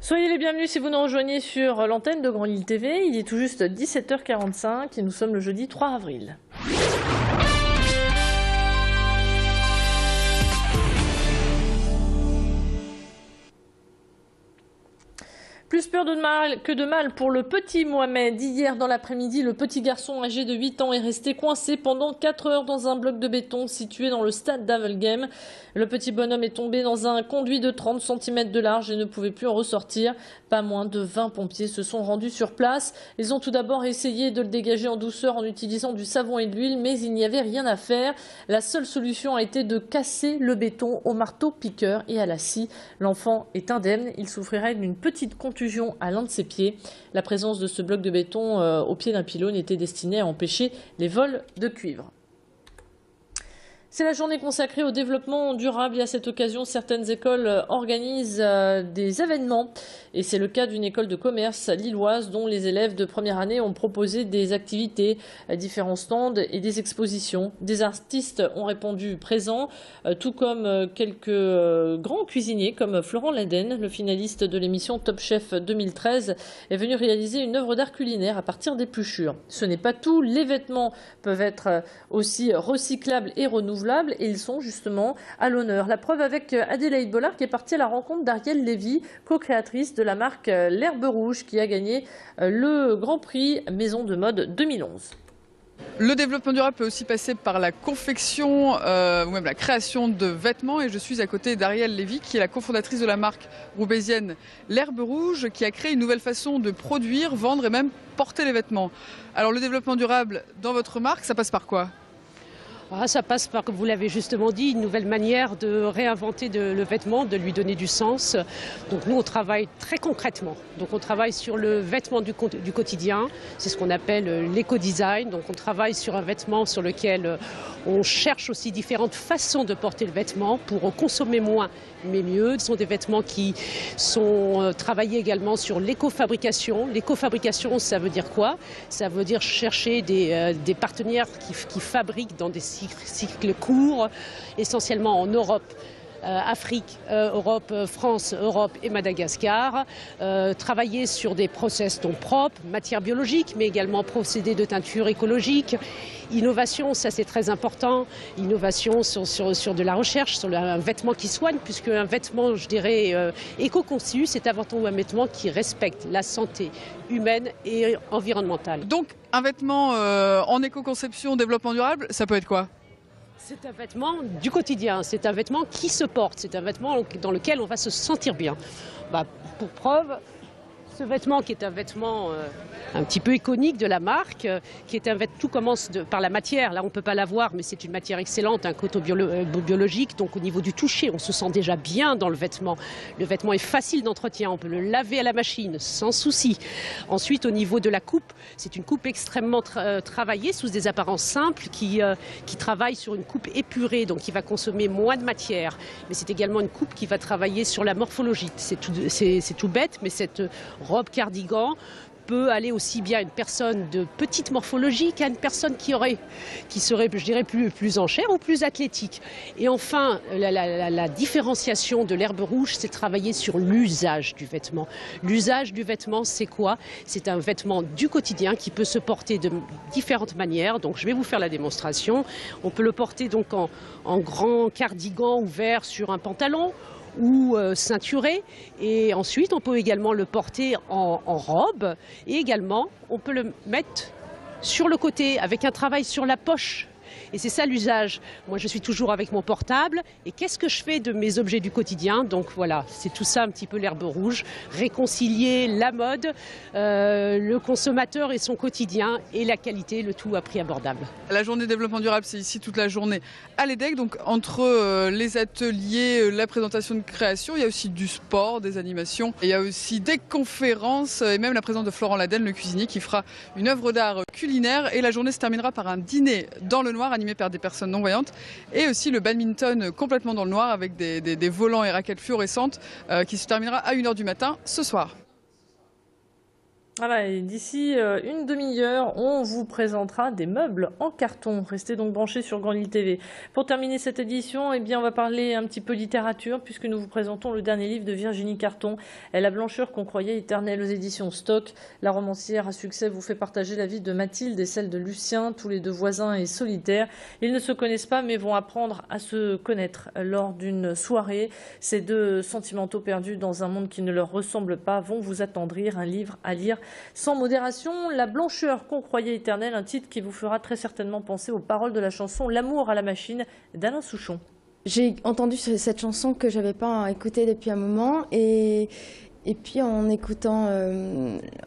Soyez les bienvenus si vous nous rejoignez sur l'antenne de Grand Lille TV. Il est tout juste 17h45 et nous sommes le jeudi 3 avril. Plus peur de mal que de mal pour le petit Mohamed. Hier dans l'après-midi, le petit garçon âgé de 8 ans est resté coincé pendant 4 heures dans un bloc de béton situé dans le stade d'Avelgem. Le petit bonhomme est tombé dans un conduit de 30 cm de large et ne pouvait plus en ressortir. Pas moins de 20 pompiers se sont rendus sur place. Ils ont tout d'abord essayé de le dégager en douceur en utilisant du savon et de l'huile, mais il n'y avait rien à faire. La seule solution a été de casser le béton au marteau-piqueur et à la scie. L'enfant est indemne. Il souffrirait d'une petite contusion à l'un de ses pieds. La présence de ce bloc de béton au pied d'un pylône était destinée à empêcher les vols de cuivre. C'est la journée consacrée au développement durable et à cette occasion, certaines écoles organisent des événements. Et c'est le cas d'une école de commerce lilloise dont les élèves de première année ont proposé des activités, différents stands et des expositions. Des artistes ont répondu présents, tout comme quelques grands cuisiniers comme Florent Laden, le finaliste de l'émission Top Chef 2013, est venu réaliser une œuvre d'art culinaire à partir d'épluchures. Ce n'est pas tout, les vêtements peuvent être aussi recyclables et renouvelables. Et ils sont justement à l'honneur. La preuve avec Adélaïde Bollard qui est partie à la rencontre d'Ariel Lévy, co-créatrice de la marque L'Herbe Rouge qui a gagné le Grand Prix Maison de Mode 2011. Le développement durable peut aussi passer par la confection ou même la création de vêtements et je suis à côté d'Ariel Lévy qui est la cofondatrice de la marque roubaisienne L'Herbe Rouge qui a créé une nouvelle façon de produire, vendre et même porter les vêtements. Alors le développement durable dans votre marque, ça passe par quoi ? Ça passe par, comme vous l'avez justement dit, une nouvelle manière de réinventer le vêtement, de lui donner du sens. Donc nous, on travaille très concrètement. Donc on travaille sur le vêtement du quotidien. C'est ce qu'on appelle l'éco-design. Donc on travaille sur un vêtement sur lequel on cherche aussi différentes façons de porter le vêtement pour consommer moins mais mieux. Ce sont des vêtements qui sont travaillés également sur l'éco-fabrication. L'éco-fabrication, ça veut dire quoi? Ça veut dire chercher des partenaires qui fabriquent dans des cycles courts, essentiellement en Europe. Afrique, Europe, France, Europe et Madagascar, travailler sur des process donc propres, matières biologiques, mais également procédés de teinture écologique. Innovation, ça c'est très important. Innovation sur de la recherche, sur un vêtement qui soigne, puisque un vêtement, je dirais, éco-conçu, c'est avant tout un vêtement qui respecte la santé humaine et environnementale. Donc un vêtement en éco-conception, développement durable, ça peut être quoi ? C'est un vêtement du quotidien, c'est un vêtement qui se porte, c'est un vêtement dans lequel on va se sentir bien. Pour preuve, ce vêtement qui est un vêtement un petit peu iconique de la marque, qui est un vêtement, tout commence par la matière, là on ne peut pas la voir mais c'est une matière excellente, un coton biologique, donc au niveau du toucher on se sent déjà bien dans le vêtement. Le vêtement est facile d'entretien, on peut le laver à la machine sans souci. Ensuite au niveau de la coupe, c'est une coupe extrêmement travaillée sous des apparences simples qui travaille sur une coupe épurée, donc qui va consommer moins de matière. Mais c'est également une coupe qui va travailler sur la morphologie. C'est tout bête, mais cette robe cardigan peut aller aussi bien à une personne de petite morphologie qu'à une personne qui serait, je dirais, plus en chair ou plus athlétique. Et enfin, la différenciation de l'herbe rouge, c'est travailler sur l'usage du vêtement. L'usage du vêtement, c'est quoi? C'est un vêtement du quotidien qui peut se porter de différentes manières. Donc, je vais vous faire la démonstration. On peut le porter donc en grand cardigan ouvert sur un pantalon ou ceinturé, et ensuite on peut également le porter en robe, et également on peut le mettre sur le côté avec un travail sur la poche. Et c'est ça l'usage. Moi je suis toujours avec mon portable et qu'est-ce que je fais de mes objets du quotidien? Donc voilà, c'est tout ça un petit peu l'herbe rouge, réconcilier la mode, le consommateur et son quotidien et la qualité, le tout à prix abordable. La journée développement durable, c'est ici toute la journée à l'EDEC, donc entre les ateliers, la présentation de création, il y a aussi du sport, des animations, il y a aussi des conférences et même la présence de Florent Laden, le cuisinier, qui fera une œuvre d'art culinaire, et la journée se terminera par un dîner dans le noir animé par des personnes non-voyantes et aussi le badminton complètement dans le noir avec des volants et raquettes fluorescentes qui se terminera à 1 h du matin ce soir. Voilà, et d'ici une demi-heure, on vous présentera des meubles en carton. Restez donc branchés sur Grand Lille TV. Pour terminer cette édition, eh bien, on va parler un petit peu littérature, puisque nous vous présentons le dernier livre de Virginie Carton, La blancheur qu'on croyait éternelle, aux éditions Stock. La romancière à succès vous fait partager la vie de Mathilde et celle de Lucien, tous les deux voisins et solitaires. Ils ne se connaissent pas, mais vont apprendre à se connaître lors d'une soirée. Ces deux sentimentaux perdus dans un monde qui ne leur ressemble pas vont vous attendrir. Un livre à lire sans modération. La blancheur qu'on croyait éternelle, un titre qui vous fera très certainement penser aux paroles de la chanson L'amour à la machine d'Alain Souchon. J'ai entendu cette chanson que j'avais pas écoutée depuis un moment et puis en écoutant,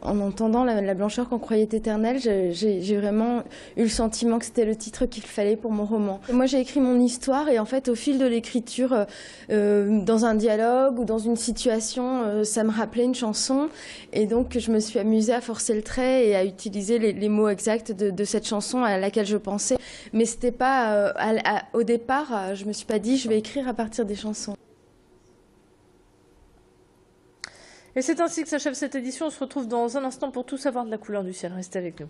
en entendant la blancheur qu'on croyait éternelle, j'ai vraiment eu le sentiment que c'était le titre qu'il fallait pour mon roman. Moi j'ai écrit mon histoire et en fait au fil de l'écriture, dans un dialogue ou dans une situation, ça me rappelait une chanson et donc je me suis amusée à forcer le trait et à utiliser les mots exacts de cette chanson à laquelle je pensais. Mais c'était pas, au départ, je me suis pas dit je vais écrire à partir des chansons. Et c'est ainsi que s'achève cette édition. On se retrouve dans un instant pour tout savoir de la couleur du ciel. Restez avec nous.